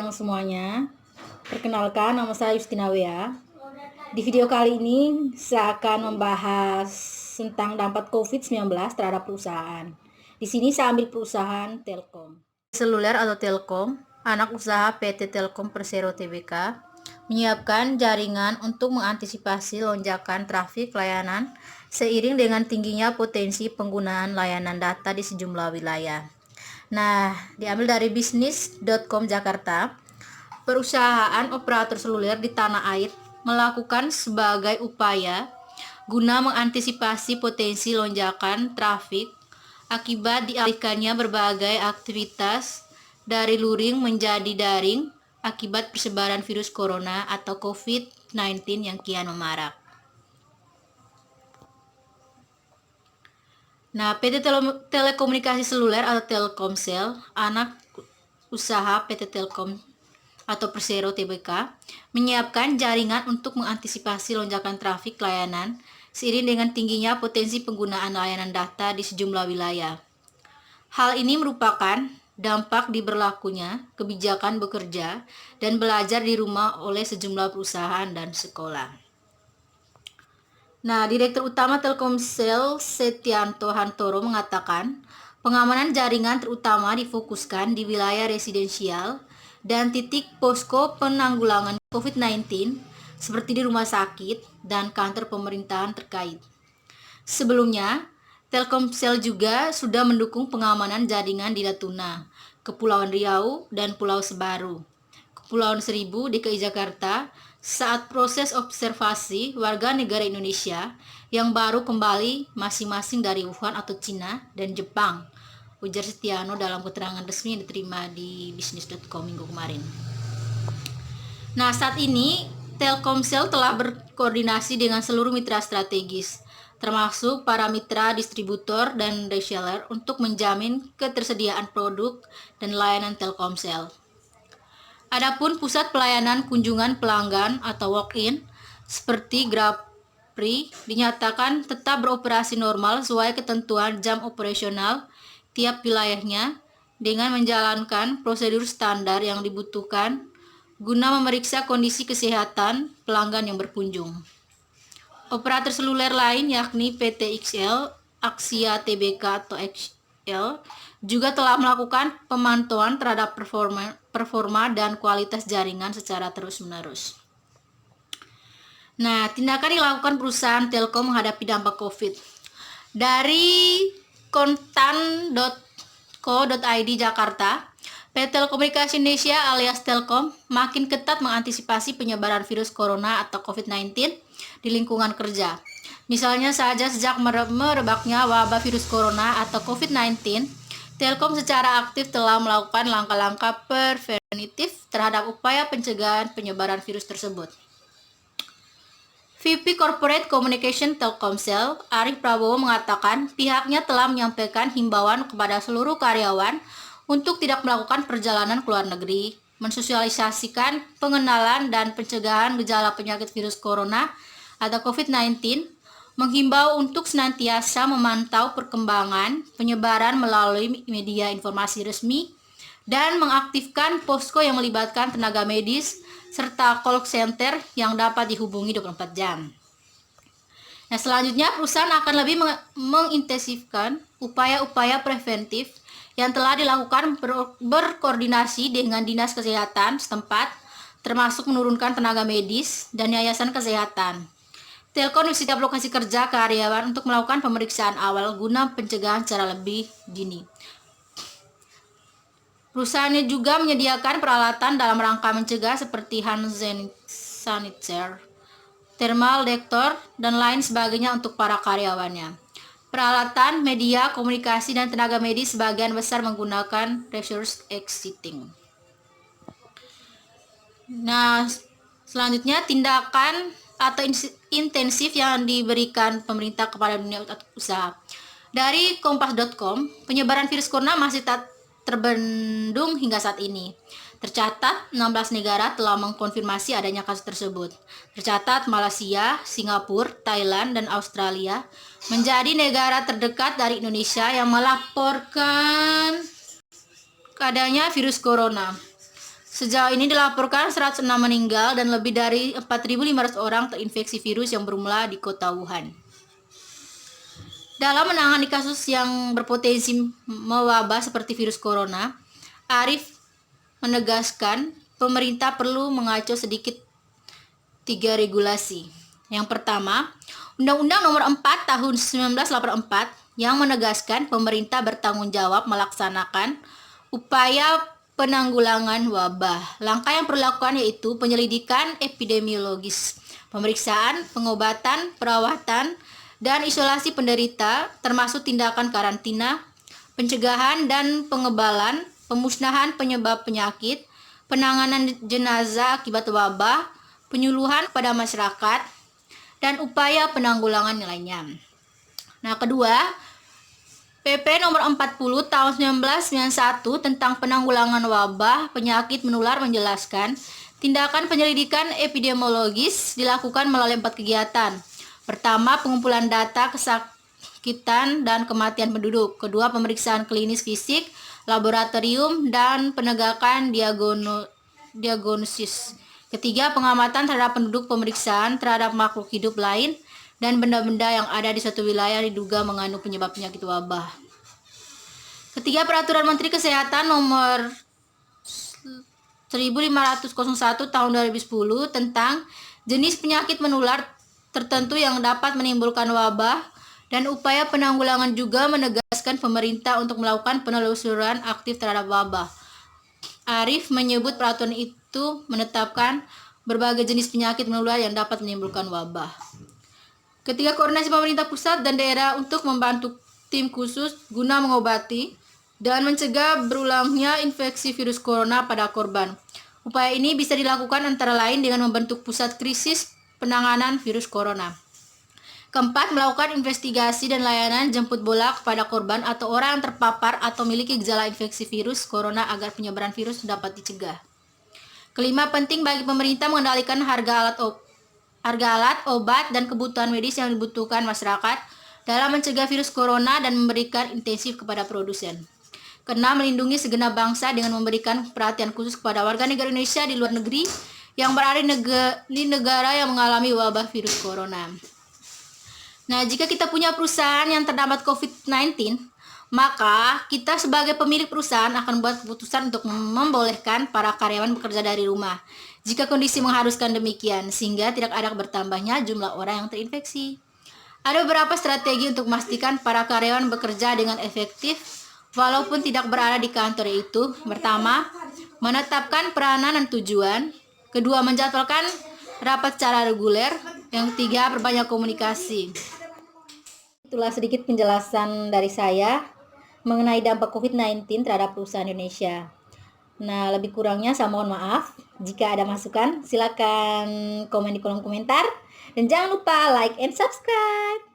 siang semuanya. Perkenalkan, nama saya Justina Wea. Di video kali ini saya akan membahas tentang dampak COVID-19 terhadap perusahaan. Di sini saya ambil perusahaan Telkom. Seluler atau Telkom, anak usaha PT Telkom Persero Tbk, menyiapkan jaringan untuk mengantisipasi lonjakan trafik layanan seiring dengan tingginya potensi penggunaan layanan data di sejumlah wilayah. Nah, diambil dari bisnis.com Jakarta, perusahaan operator seluler di tanah air melakukan sebagai upaya guna mengantisipasi potensi lonjakan trafik akibat dialihkannya berbagai aktivitas dari luring menjadi daring akibat persebaran virus corona atau COVID-19 yang kian memarak. Nah, PT Telekomunikasi Seluler atau Telkomsel, anak usaha PT Telkom atau Persero Tbk, menyiapkan jaringan untuk mengantisipasi lonjakan trafik layanan seiring dengan tingginya potensi penggunaan layanan data di sejumlah wilayah. Hal ini merupakan dampak diberlakunya kebijakan bekerja dan belajar di rumah oleh sejumlah perusahaan dan sekolah. Nah, Direktur Utama Telkomsel Setianto Hantoro mengatakan, pengamanan jaringan terutama difokuskan di wilayah residensial dan titik posko penanggulangan COVID-19 seperti di rumah sakit dan kantor pemerintahan terkait. Sebelumnya, Telkomsel juga sudah mendukung pengamanan jaringan di Natuna, Kepulauan Riau, dan Pulau Sebaru, Kepulauan Seribu, DKI Jakarta, saat proses observasi warga negara Indonesia yang baru kembali masing-masing dari Wuhan atau Cina dan Jepang, ujar Setiano dalam keterangan resmi yang diterima di bisnis.com minggu kemarin. Nah, saat ini Telkomsel telah berkoordinasi dengan seluruh mitra strategis, termasuk para mitra distributor dan reseller untuk menjamin ketersediaan produk dan layanan Telkomsel. Adapun pusat pelayanan kunjungan pelanggan atau walk-in seperti Grabri dinyatakan tetap beroperasi normal sesuai ketentuan jam operasional tiap wilayahnya dengan menjalankan prosedur standar yang dibutuhkan guna memeriksa kondisi kesehatan pelanggan yang berkunjung. Operator seluler lain yakni PT XL, Axia Tbk atau XL juga telah melakukan pemantauan terhadap performa dan kualitas jaringan secara terus-menerus. Nah, tindakan dilakukan perusahaan Telkom menghadapi dampak COVID. Dari kontan.co.id Jakarta, PT Telekomunikasi Indonesia alias Telkom makin ketat mengantisipasi penyebaran virus corona atau COVID-19 di lingkungan kerja. Misalnya saja sejak merebaknya wabah virus corona atau COVID-19, Telkom secara aktif telah melakukan langkah-langkah preventif terhadap upaya pencegahan penyebaran virus tersebut. VP Corporate Communication Telkomsel, Arief Prabowo mengatakan pihaknya telah menyampaikan himbauan kepada seluruh karyawan untuk tidak melakukan perjalanan ke luar negeri, mensosialisasikan pengenalan dan pencegahan gejala penyakit virus corona atau COVID-19, menghimbau untuk senantiasa memantau perkembangan penyebaran melalui media informasi resmi dan mengaktifkan posko yang melibatkan tenaga medis serta call center yang dapat dihubungi 24 jam. Nah, selanjutnya perusahaan akan lebih mengintensifkan upaya-upaya preventif yang telah dilakukan berkoordinasi dengan Dinas Kesehatan setempat, termasuk menurunkan tenaga medis dan yayasan kesehatan. Telkom di setiap lokasi kerja karyawan untuk melakukan pemeriksaan awal guna pencegahan secara lebih dini. Perusahaannya juga menyediakan peralatan dalam rangka mencegah seperti hand sanitizer, thermal detector, dan lain sebagainya untuk para karyawannya. Peralatan, media, komunikasi, dan tenaga medis sebagian besar menggunakan reverse exiting. Nah, selanjutnya tindakan atau intensif yang diberikan pemerintah kepada dunia usaha. Dari kompas.com, penyebaran virus corona masih tak terbendung hingga saat ini. Tercatat 16 negara telah mengkonfirmasi adanya kasus tersebut. Tercatat Malaysia, Singapura, Thailand, dan Australia menjadi negara terdekat dari Indonesia yang melaporkan adanya virus corona. Sejauh ini dilaporkan 106 meninggal dan lebih dari 4.500 orang terinfeksi virus yang bermula di kota Wuhan. Dalam menangani kasus yang berpotensi mewabah seperti virus corona, Arief menegaskan pemerintah perlu mengacu sedikit 3 regulasi. Yang pertama, Undang-Undang Nomor 4 Tahun 1984 yang menegaskan pemerintah bertanggung jawab melaksanakan upaya penanggulangan wabah. Langkah yang perlu dilakukan yaitu penyelidikan epidemiologis, pemeriksaan, pengobatan, perawatan, dan isolasi penderita, termasuk tindakan karantina, pencegahan dan pengebalan, pemusnahan penyebab penyakit, penanganan jenazah akibat wabah, penyuluhan pada masyarakat, dan upaya penanggulangan lainnya. Nah, kedua, PP nomor 40 tahun 1991 tentang penanggulangan wabah penyakit menular menjelaskan tindakan penyelidikan epidemiologis dilakukan melalui 4 kegiatan. Pertama, pengumpulan data kesakitan dan kematian penduduk. Kedua, pemeriksaan klinis fisik, laboratorium, dan penegakan diagnosis. Ketiga, pengamatan terhadap penduduk, pemeriksaan terhadap makhluk hidup lain dan benda-benda yang ada di suatu wilayah diduga mengandung penyebab penyakit wabah. Ketiga, Peraturan Menteri Kesehatan Nomor 1501 Tahun 2010 tentang jenis penyakit menular tertentu yang dapat menimbulkan wabah dan upaya penanggulangan juga menegaskan pemerintah untuk melakukan penelusuran aktif terhadap wabah. Arief menyebut peraturan itu menetapkan berbagai jenis penyakit menular yang dapat menimbulkan wabah. Ketiga, koordinasi pemerintah pusat dan daerah untuk membantu tim khusus guna mengobati dan mencegah berulangnya infeksi virus corona pada korban. Upaya ini bisa dilakukan antara lain dengan membentuk pusat krisis penanganan virus corona. Keempat, melakukan investigasi dan layanan jemput bola kepada korban atau orang yang terpapar atau memiliki gejala infeksi virus corona agar penyebaran virus dapat dicegah. Kelima, penting bagi pemerintah mengendalikan harga alat, obat, dan kebutuhan medis yang dibutuhkan masyarakat dalam mencegah virus corona dan memberikan intensif kepada produsen. Keenam, melindungi segenap bangsa dengan memberikan perhatian khusus kepada warga negara Indonesia di luar negeri yang berada di negara yang mengalami wabah virus corona. Nah, jika kita punya perusahaan yang terdampak COVID-19, maka kita sebagai pemilik perusahaan akan buat keputusan untuk membolehkan para karyawan bekerja dari rumah jika kondisi mengharuskan demikian, sehingga tidak ada bertambahnya jumlah orang yang terinfeksi. Ada beberapa strategi untuk memastikan para karyawan bekerja dengan efektif walaupun tidak berada di kantor, yaitu pertama, menetapkan peranan dan tujuan. Kedua, menjadwalkan rapat secara reguler. Yang ketiga, perbanyak komunikasi. Itulah sedikit penjelasan dari saya mengenai dampak COVID-19 terhadap perusahaan Indonesia. Nah, lebih kurangnya saya mohon maaf. Jika ada masukan, silakan komen di kolom komentar. Dan jangan lupa like and subscribe.